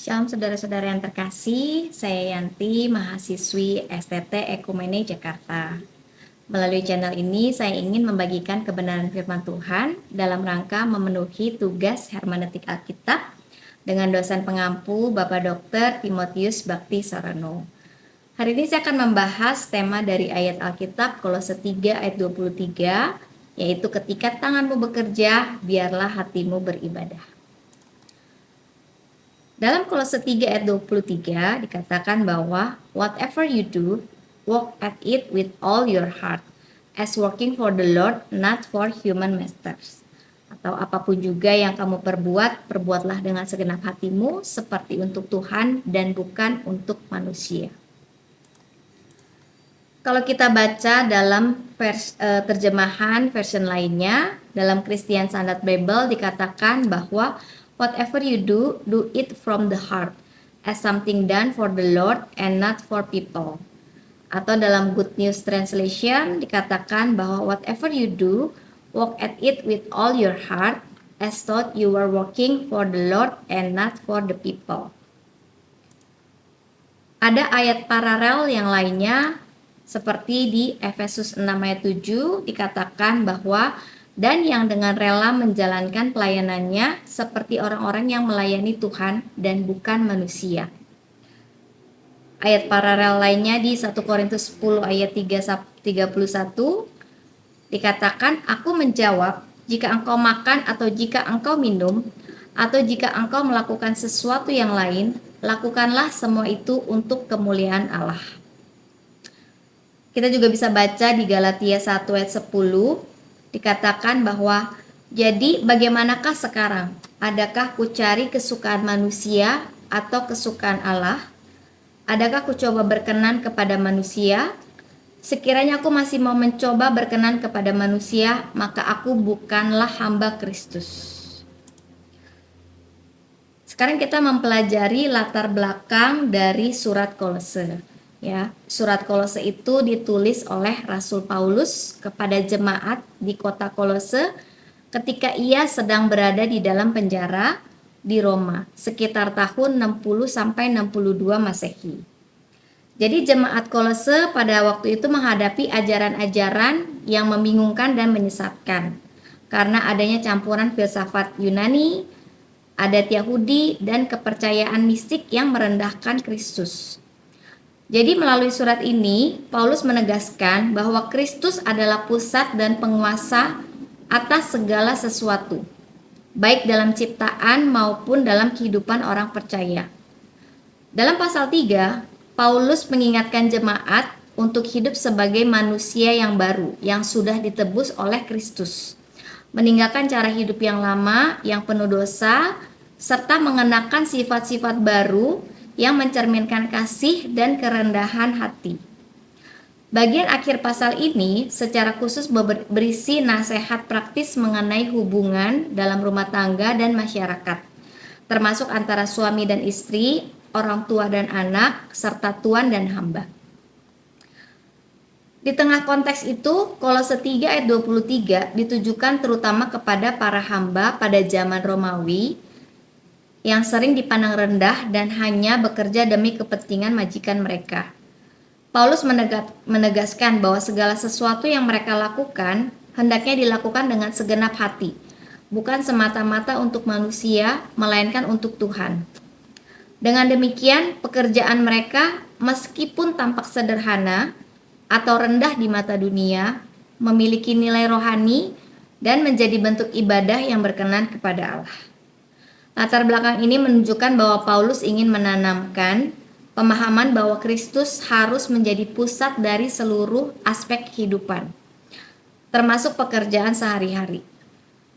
Shalom saudara-saudara yang terkasih, saya Yanti, mahasiswi STT Ekumene Jakarta. Melalui channel ini, saya ingin membagikan kebenaran firman Tuhan dalam rangka memenuhi tugas hermeneutik Alkitab dengan dosen pengampu Bapak Dr. Timotius Bakti Sarano. Hari ini saya akan membahas tema dari ayat Alkitab Kolose 3 ayat 23, yaitu ketika tanganmu bekerja, biarlah hatimu beribadah. Dalam Kolose 3 ayat 23 dikatakan bahwa whatever you do, walk at it with all your heart, as working for the Lord, not for human masters. Atau apapun juga yang kamu perbuat, perbuatlah dengan segenap hatimu seperti untuk Tuhan dan bukan untuk manusia. Kalau kita baca dalam terjemahan version lainnya, dalam Christian Standard Bible dikatakan bahwa whatever you do, do it from the heart, as something done for the Lord and not for people. Atau dalam Good News Translation dikatakan bahwa whatever you do, walk at it with all your heart, as though you were working for the Lord and not for the people. Ada ayat paralel yang lainnya, seperti di Efesus 6 ayat 7 dikatakan bahwa dan yang dengan rela menjalankan pelayanannya seperti orang-orang yang melayani Tuhan dan bukan manusia. Ayat paralel lainnya di 1 Korintus 10 ayat 31 dikatakan, aku menjawab, jika engkau makan atau jika engkau minum atau jika engkau melakukan sesuatu yang lain, lakukanlah semua itu untuk kemuliaan Allah. Kita juga bisa baca di Galatia 1 ayat 10 dikatakan bahwa jadi bagaimanakah sekarang? Adakah ku cari kesukaan manusia atau kesukaan Allah? Adakah ku coba berkenan kepada manusia? Sekiranya aku masih mau mencoba berkenan kepada manusia, maka aku bukanlah hamba Kristus. Sekarang kita mempelajari latar belakang dari surat Kolose. Ya, surat Kolose itu ditulis oleh Rasul Paulus kepada jemaat di kota Kolose ketika ia sedang berada di dalam penjara di Roma sekitar tahun 60 sampai 62 Masehi. Jadi jemaat Kolose pada waktu itu menghadapi ajaran-ajaran yang membingungkan dan menyesatkan karena adanya campuran filsafat Yunani, adat Yahudi, dan kepercayaan mistik yang merendahkan Kristus. Jadi melalui surat ini, Paulus menegaskan bahwa Kristus adalah pusat dan penguasa atas segala sesuatu, baik dalam ciptaan maupun dalam kehidupan orang percaya. Dalam pasal 3, Paulus mengingatkan jemaat untuk hidup sebagai manusia yang baru, yang sudah ditebus oleh Kristus, meninggalkan cara hidup yang lama, yang penuh dosa, serta mengenakan sifat-sifat baru yang mencerminkan kasih dan kerendahan hati. Bagian akhir pasal ini secara khusus berisi nasihat praktis mengenai hubungan dalam rumah tangga dan masyarakat, termasuk antara suami dan istri, orang tua dan anak, serta tuan dan hamba. Di tengah konteks itu, Kolose 3 ayat 23 ditujukan terutama kepada para hamba pada zaman Romawi yang sering dipandang rendah dan hanya bekerja demi kepentingan majikan mereka. Paulus menegaskan bahwa segala sesuatu yang mereka lakukan hendaknya dilakukan dengan segenap hati, bukan semata-mata untuk manusia, melainkan untuk Tuhan. Dengan demikian, pekerjaan mereka meskipun tampak sederhana atau rendah di mata dunia, memiliki nilai rohani dan menjadi bentuk ibadah yang berkenan kepada Allah. Latar belakang ini menunjukkan bahwa Paulus ingin menanamkan pemahaman bahwa Kristus harus menjadi pusat dari seluruh aspek kehidupan, termasuk pekerjaan sehari-hari.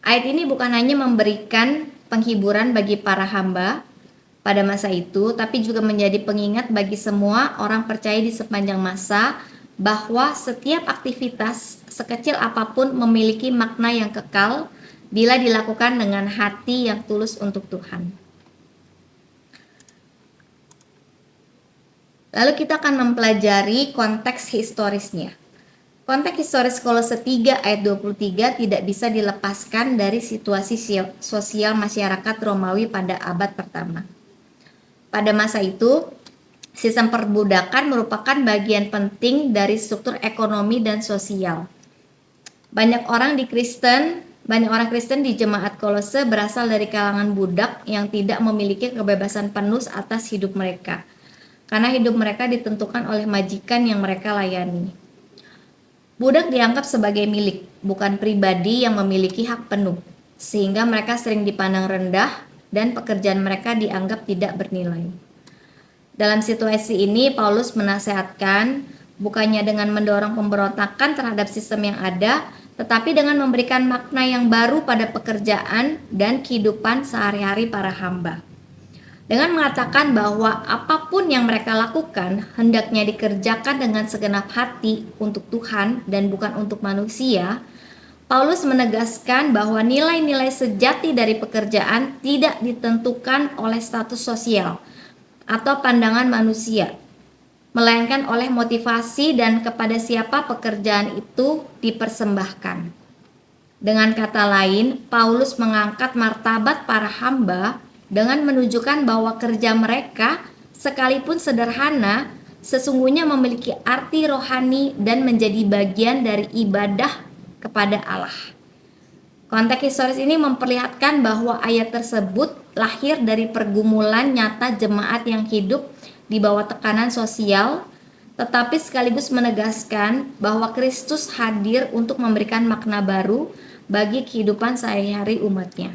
Ayat ini bukan hanya memberikan penghiburan bagi para hamba pada masa itu, tapi juga menjadi pengingat bagi semua orang percaya di sepanjang masa bahwa setiap aktivitas sekecil apapun memiliki makna yang kekal bila dilakukan dengan hati yang tulus untuk Tuhan. Lalu kita akan mempelajari konteks historisnya. Konteks historis Kolose 3 ayat 23 tidak bisa dilepaskan dari situasi sosial masyarakat Romawi pada abad pertama. Pada masa itu, sistem perbudakan merupakan bagian penting dari struktur ekonomi dan sosial. Banyak orang Kristen di jemaat Kolose berasal dari kalangan budak yang tidak memiliki kebebasan penuh atas hidup mereka, karena hidup mereka ditentukan oleh majikan yang mereka layani. Budak dianggap sebagai milik, bukan pribadi yang memiliki hak penuh, sehingga mereka sering dipandang rendah dan pekerjaan mereka dianggap tidak bernilai. Dalam situasi ini, Paulus menasehatkan bukannya dengan mendorong pemberontakan terhadap sistem yang ada, tetapi dengan memberikan makna yang baru pada pekerjaan dan kehidupan sehari-hari para hamba. Dengan mengatakan bahwa apapun yang mereka lakukan hendaknya dikerjakan dengan segenap hati untuk Tuhan dan bukan untuk manusia, Paulus menegaskan bahwa nilai-nilai sejati dari pekerjaan tidak ditentukan oleh status sosial atau pandangan manusia, melainkan oleh motivasi dan kepada siapa pekerjaan itu dipersembahkan. Dengan kata lain, Paulus mengangkat martabat para hamba dengan menunjukkan bahwa kerja mereka, sekalipun sederhana, sesungguhnya memiliki arti rohani dan menjadi bagian dari ibadah kepada Allah. Konteks historis ini memperlihatkan bahwa ayat tersebut lahir dari pergumulan nyata jemaat yang hidup di bawah tekanan sosial, tetapi sekaligus menegaskan bahwa Kristus hadir untuk memberikan makna baru bagi kehidupan sehari-hari umatnya.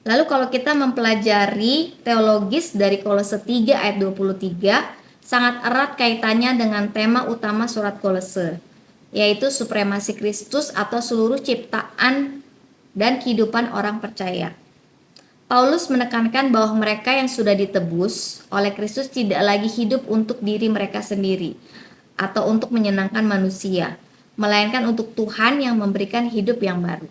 Lalu kalau kita mempelajari teologis dari Kolose 3 ayat 23, sangat erat kaitannya dengan tema utama surat Kolose, yaitu supremasi Kristus atau seluruh ciptaan dan kehidupan orang percaya. Paulus menekankan bahwa mereka yang sudah ditebus oleh Kristus tidak lagi hidup untuk diri mereka sendiri atau untuk menyenangkan manusia, melainkan untuk Tuhan yang memberikan hidup yang baru.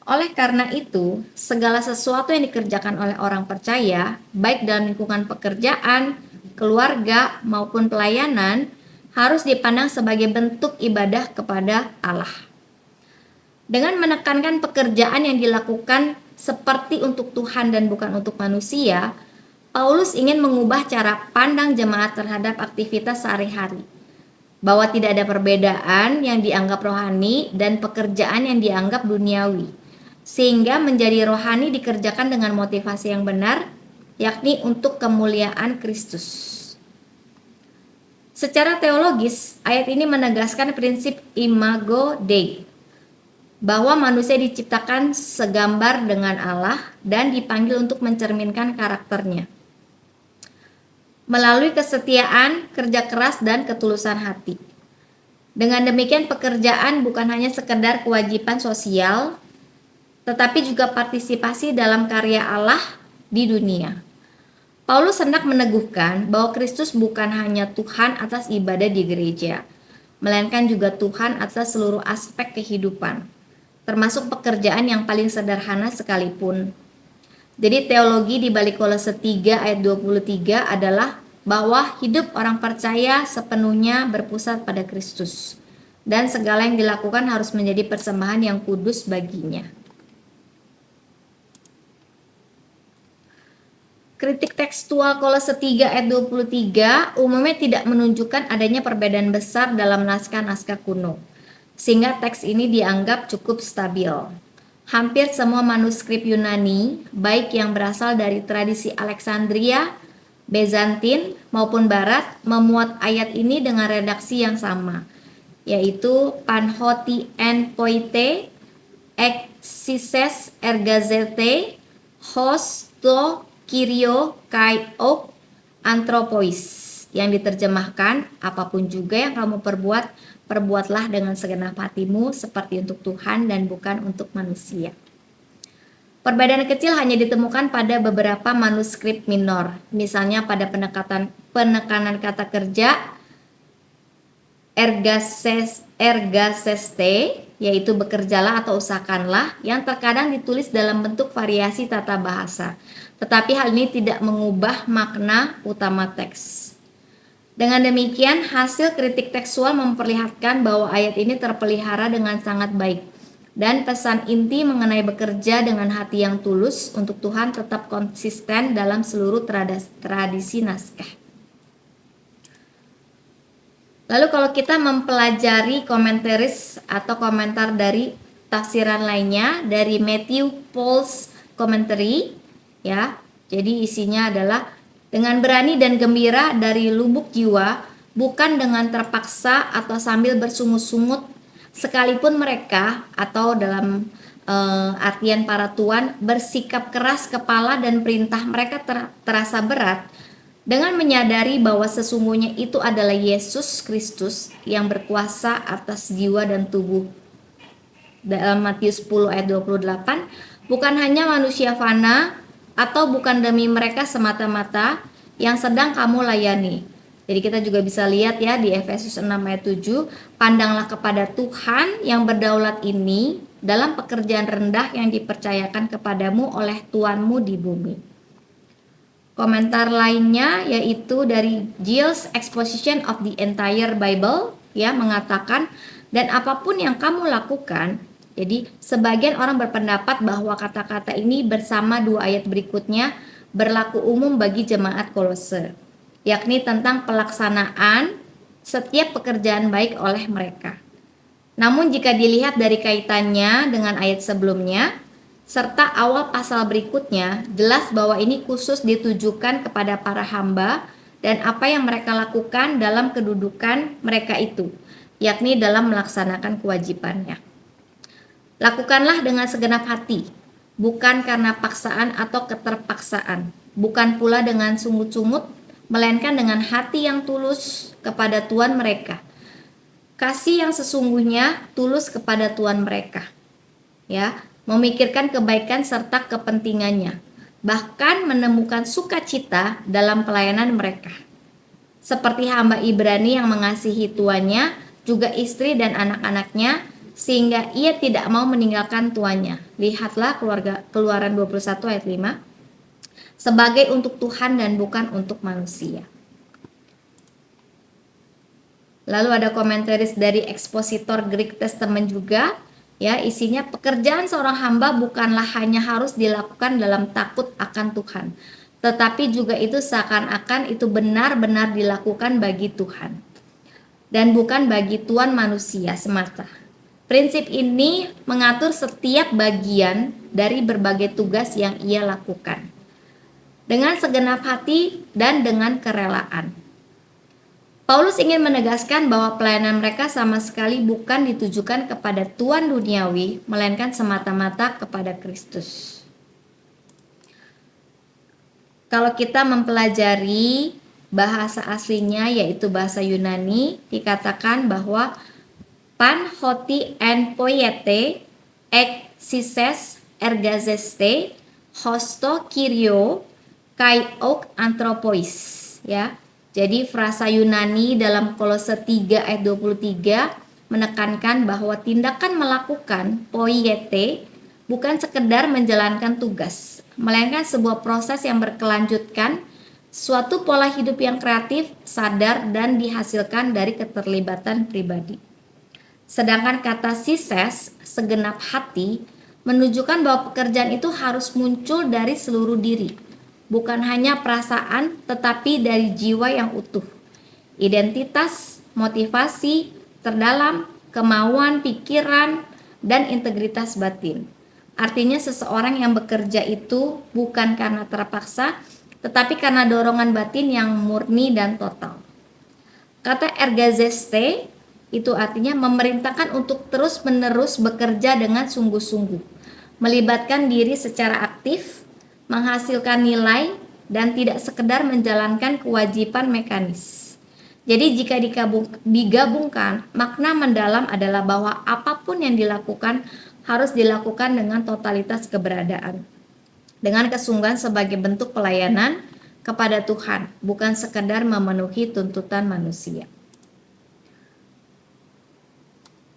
Oleh karena itu, segala sesuatu yang dikerjakan oleh orang percaya, baik dalam lingkungan pekerjaan, keluarga, maupun pelayanan, harus dipandang sebagai bentuk ibadah kepada Allah. Dengan menekankan pekerjaan yang dilakukan seperti untuk Tuhan dan bukan untuk manusia, Paulus ingin mengubah cara pandang jemaat terhadap aktivitas sehari-hari, bahwa tidak ada perbedaan yang dianggap rohani dan pekerjaan yang dianggap duniawi, sehingga menjadi rohani dikerjakan dengan motivasi yang benar, yakni untuk kemuliaan Kristus. Secara teologis, ayat ini menegaskan prinsip imago Dei, bahwa manusia diciptakan segambar dengan Allah dan dipanggil untuk mencerminkan karakternya melalui kesetiaan, kerja keras, dan ketulusan hati. Dengan demikian, pekerjaan bukan hanya sekedar kewajiban sosial, tetapi juga partisipasi dalam karya Allah di dunia. Paulus hendak meneguhkan bahwa Kristus bukan hanya Tuhan atas ibadah di gereja, melainkan juga Tuhan atas seluruh aspek kehidupan, termasuk pekerjaan yang paling sederhana sekalipun. Jadi teologi di balik Kolose 3 ayat 23 adalah bahwa hidup orang percaya sepenuhnya berpusat pada Kristus, dan segala yang dilakukan harus menjadi persembahan yang kudus baginya. Kritik tekstual Kolose 3 ayat 23 umumnya tidak menunjukkan adanya perbedaan besar dalam naskah-naskah kuno, sehingga teks ini dianggap cukup stabil. Hampir semua manuskrip Yunani, baik yang berasal dari tradisi Alexandria, Bizantin maupun Barat, memuat ayat ini dengan redaksi yang sama, yaitu Panhoti en poite, exises ergazete, hosto Kyrio kai ok anthropois, yang diterjemahkan, apapun juga yang kamu perbuat, perbuatlah dengan segenap hatimu seperti untuk Tuhan dan bukan untuk manusia. Perbedaan kecil hanya ditemukan pada beberapa manuskrip minor, misalnya pada penekanan kata kerja ergaseste, yaitu bekerjalah atau usahakanlah, yang terkadang ditulis dalam bentuk variasi tata bahasa, tetapi hal ini tidak mengubah makna utama teks. Dengan demikian, hasil kritik tekstual memperlihatkan bahwa ayat ini terpelihara dengan sangat baik Dan pesan inti mengenai bekerja dengan hati yang tulus untuk Tuhan tetap konsisten dalam seluruh tradisi naskah. Lalu kalau kita mempelajari komentaris atau komentar dari tafsiran lainnya dari Matthew Paul's Commentary, ya. Jadi isinya adalah dengan berani dan gembira dari lubuk jiwa, bukan dengan terpaksa atau sambil bersungut-sungut, sekalipun mereka atau dalam artian para tuan bersikap keras kepala dan perintah mereka terasa berat, dengan menyadari bahwa sesungguhnya itu adalah Yesus Kristus yang berkuasa atas jiwa dan tubuh. Dalam Matius 10 ayat 28, bukan hanya manusia fana atau bukan demi mereka semata-mata yang sedang kamu layani. Jadi kita juga bisa lihat ya di Efesus 6 ayat 7, pandanglah kepada Tuhan yang berdaulat ini dalam pekerjaan rendah yang dipercayakan kepadamu oleh Tuanmu di bumi. Komentar lainnya yaitu dari Gill's Exposition of the Entire Bible, ya, mengatakan, dan apapun yang kamu lakukan. Jadi sebagian orang berpendapat bahwa kata-kata ini bersama dua ayat berikutnya berlaku umum bagi jemaat Kolose, yakni tentang pelaksanaan setiap pekerjaan baik oleh mereka. Namun jika dilihat dari kaitannya dengan ayat sebelumnya serta awal pasal berikutnya, jelas bahwa ini khusus ditujukan kepada para hamba dan apa yang mereka lakukan dalam kedudukan mereka itu, yakni dalam melaksanakan kewajibannya. Lakukanlah dengan segenap hati, bukan karena paksaan atau keterpaksaan, bukan pula dengan sungut-sungut, melainkan dengan hati yang tulus kepada Tuhan mereka. Kasih yang sesungguhnya tulus kepada Tuhan mereka, ya, memikirkan kebaikan serta kepentingannya, bahkan menemukan sukacita dalam pelayanan mereka. Seperti hamba Ibrani yang mengasihi tuannya, juga istri dan anak-anaknya, sehingga ia tidak mau meninggalkan tuannya. Lihatlah Keluaran 21 ayat 5, sebagai untuk Tuhan dan bukan untuk manusia. Lalu ada komentaris dari ekspositor Greek Testament juga, ya, isinya pekerjaan seorang hamba bukanlah hanya harus dilakukan dalam takut akan Tuhan, tetapi juga itu seakan-akan itu benar-benar dilakukan bagi Tuhan dan bukan bagi tuan manusia semata. Prinsip ini mengatur setiap bagian dari berbagai tugas yang ia lakukan dengan segenap hati dan dengan kerelaan. Paulus ingin menegaskan bahwa pelayanan mereka sama sekali bukan ditujukan kepada tuan duniawi, melainkan semata-mata kepada Kristus. Kalau kita mempelajari bahasa aslinya yaitu bahasa Yunani, dikatakan bahwa pan hoti en poiete ek sises ergazeste hosto kyrio kai ok anthropois, ya. Jadi frasa Yunani dalam Kolose 3 ayat 23 menekankan bahwa tindakan melakukan poiete bukan sekedar menjalankan tugas, melainkan sebuah proses yang berkelanjutan, suatu pola hidup yang kreatif, sadar, dan dihasilkan dari keterlibatan pribadi. Sedangkan kata sises, segenap hati, menunjukkan bahwa pekerjaan itu harus muncul dari seluruh diri, bukan hanya perasaan, tetapi dari jiwa yang utuh. Identitas, motivasi, terdalam, kemauan, pikiran, dan integritas batin. Artinya seseorang yang bekerja itu bukan karena terpaksa, tetapi karena dorongan batin yang murni dan total. Kata ergazeste itu artinya memerintahkan untuk terus-menerus bekerja dengan sungguh-sungguh, melibatkan diri secara aktif, menghasilkan nilai, dan tidak sekedar menjalankan kewajiban mekanis. Jadi jika digabungkan, makna mendalam adalah bahwa apapun yang dilakukan harus dilakukan dengan totalitas keberadaan, dengan kesungguhan sebagai bentuk pelayanan kepada Tuhan, bukan sekedar memenuhi tuntutan manusia.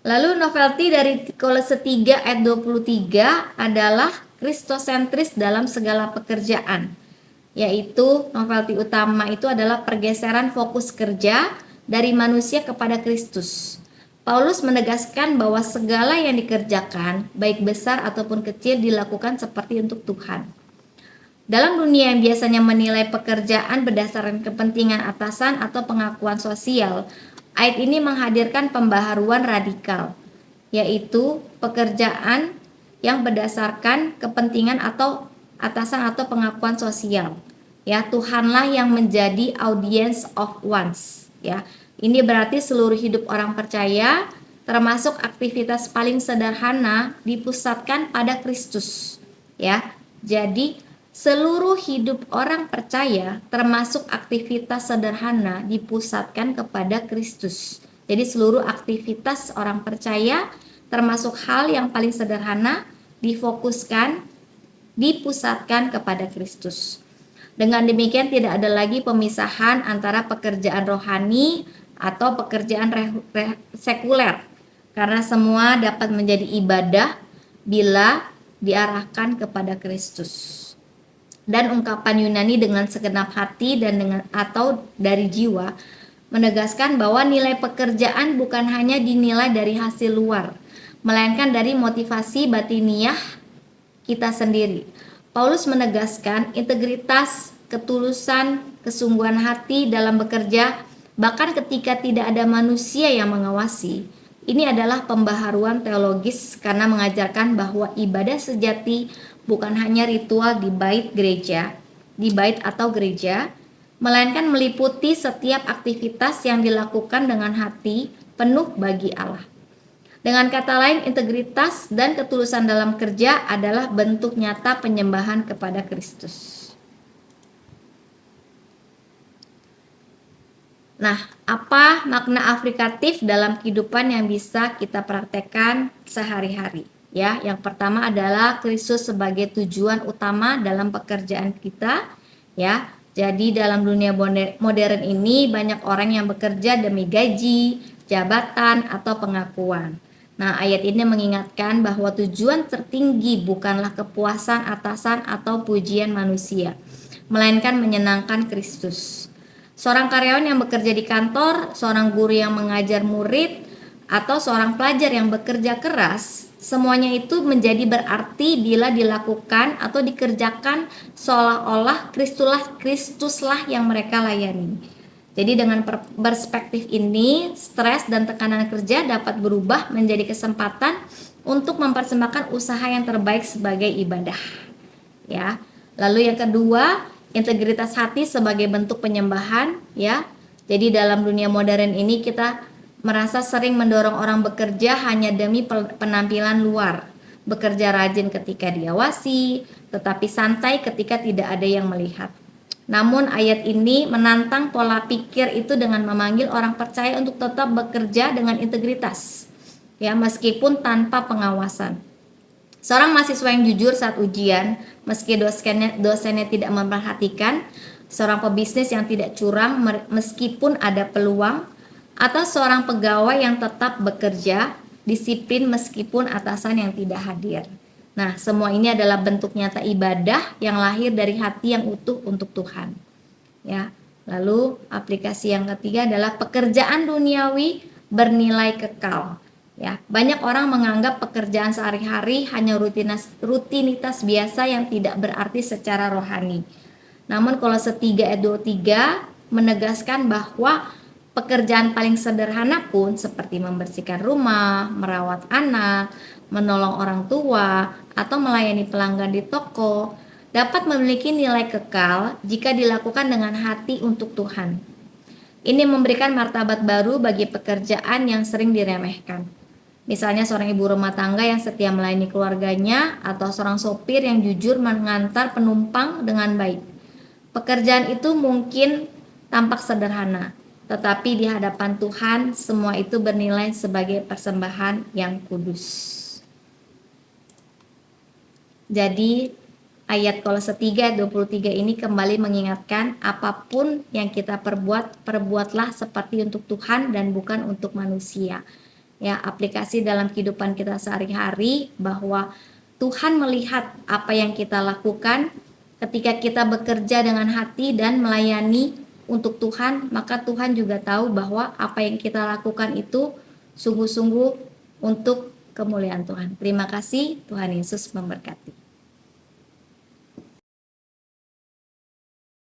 Lalu novelty dari Kolose 3 ayat 23 adalah kristosentris dalam segala pekerjaan, yaitu novelty utama itu adalah pergeseran fokus kerja dari manusia kepada Kristus. Paulus menegaskan bahwa segala yang dikerjakan, baik besar ataupun kecil, dilakukan seperti untuk Tuhan. Dalam dunia yang biasanya menilai pekerjaan berdasarkan kepentingan atasan atau pengakuan sosial, ayat ini menghadirkan pembaharuan radikal, yaitu pekerjaan yang berdasarkan kepentingan atau atasan atau pengakuan sosial. Ya, Tuhanlah yang menjadi audience of ones. Ya, ini berarti seluruh hidup orang percaya, termasuk aktivitas paling sederhana, dipusatkan pada Kristus. Ya, jadi seluruh hidup orang percaya, termasuk aktivitas sederhana, dipusatkan kepada Kristus. Jadi seluruh aktivitas orang percaya, termasuk hal yang paling sederhana, difokuskan, dipusatkan kepada Kristus. Dengan demikian tidak ada lagi pemisahan antara pekerjaan rohani atau pekerjaan sekuler, karena semua dapat menjadi ibadah bila diarahkan kepada Kristus. Dan ungkapan Yunani dengan segenap hati dan dengan atau dari jiwa menegaskan bahwa nilai pekerjaan bukan hanya dinilai dari hasil luar, melainkan dari motivasi batiniah kita sendiri. Paulus menegaskan integritas, ketulusan, kesungguhan hati dalam bekerja, bahkan ketika tidak ada manusia yang mengawasi. Ini adalah pembaharuan teologis karena mengajarkan bahwa ibadah sejati bukan hanya ritual di bait atau gereja, melainkan meliputi setiap aktivitas yang dilakukan dengan hati penuh bagi Allah. Dengan kata lain, integritas dan ketulusan dalam kerja adalah bentuk nyata penyembahan kepada Kristus. Nah, apa makna aplikatif dalam kehidupan yang bisa kita praktekkan sehari-hari? Ya, yang pertama adalah Kristus sebagai tujuan utama dalam pekerjaan kita. Ya, jadi dalam dunia modern ini banyak orang yang bekerja demi gaji, jabatan, atau pengakuan. Nah, ayat ini mengingatkan bahwa tujuan tertinggi bukanlah kepuasan atasan atau pujian manusia, melainkan menyenangkan Kristus. Seorang karyawan yang bekerja di kantor, seorang guru yang mengajar murid, atau seorang pelajar yang bekerja keras, semuanya itu menjadi berarti bila dilakukan atau dikerjakan seolah-olah Kristuslah yang mereka layani. Jadi dengan perspektif ini, stres dan tekanan kerja dapat berubah menjadi kesempatan untuk mempersembahkan usaha yang terbaik sebagai ibadah. Ya. Lalu yang kedua, integritas hati sebagai bentuk penyembahan, ya. Jadi dalam dunia modern ini kita merasa sering mendorong orang bekerja hanya demi penampilan luar, bekerja rajin ketika diawasi, tetapi santai ketika tidak ada yang melihat. Namun ayat ini menantang pola pikir itu dengan memanggil orang percaya untuk tetap bekerja dengan integritas, ya, meskipun tanpa pengawasan. Seorang mahasiswa yang jujur saat ujian, meski dosennya tidak memperhatikan, seorang pebisnis yang tidak curang meskipun ada peluang, atau seorang pegawai yang tetap bekerja, disiplin meskipun atasan yang tidak hadir. Nah, semua ini adalah bentuk nyata ibadah yang lahir dari hati yang utuh untuk Tuhan. Ya. Lalu aplikasi yang ketiga adalah pekerjaan duniawi bernilai kekal. Ya, banyak orang menganggap pekerjaan sehari-hari hanya rutinitas biasa yang tidak berarti secara rohani. Namun Kolose 3 ayat 23 menegaskan bahwa pekerjaan paling sederhana pun seperti membersihkan rumah, merawat anak, menolong orang tua, atau melayani pelanggan di toko dapat memiliki nilai kekal jika dilakukan dengan hati untuk Tuhan. Ini memberikan martabat baru bagi pekerjaan yang sering diremehkan. Misalnya seorang ibu rumah tangga yang setia melayani keluarganya, atau seorang sopir yang jujur mengantar penumpang dengan baik. Pekerjaan itu mungkin tampak sederhana, tetapi di hadapan Tuhan semua itu bernilai sebagai persembahan yang kudus. Jadi ayat Kolose 3 ayat 23 ini kembali mengingatkan apapun yang kita perbuatlah seperti untuk Tuhan dan bukan untuk manusia. Ya, aplikasi dalam kehidupan kita sehari-hari bahwa Tuhan melihat apa yang kita lakukan ketika kita bekerja dengan hati dan melayani untuk Tuhan, maka Tuhan juga tahu bahwa apa yang kita lakukan itu sungguh-sungguh untuk kemuliaan Tuhan. Terima kasih, Tuhan Yesus memberkati.